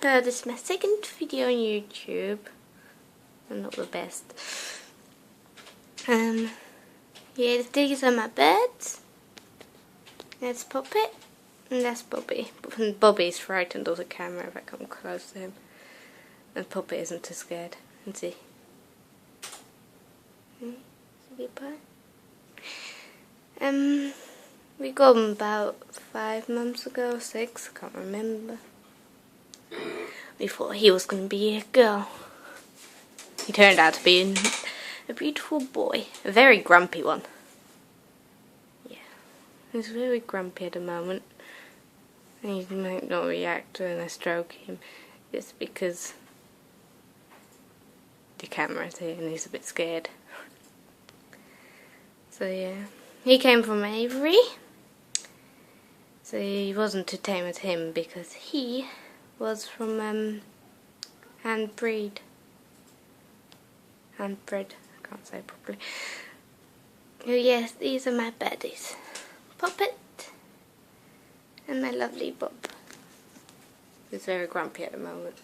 This is my second video on YouTube. I'm not the best. Yeah, these are my birds. That's Popit, and that's Bobby. And Bobby's frightened of the camera if I come close to him. And Popit isn't too scared. Let's see. Goodbye. We got him about 5 months ago, 6, I can't remember. We thought he was going to be a girl. He turned out to be a beautiful boy, a very grumpy one. Yeah, he's very grumpy at the moment. And he might not react when I stroke him, just because the camera's here and he's a bit scared. So yeah, he came from Avery. So he wasn't too tame with him because he was from handbred. I can't say properly. Oh yes, these are my baddies. Popit and my lovely Bob. He's very grumpy at the moment.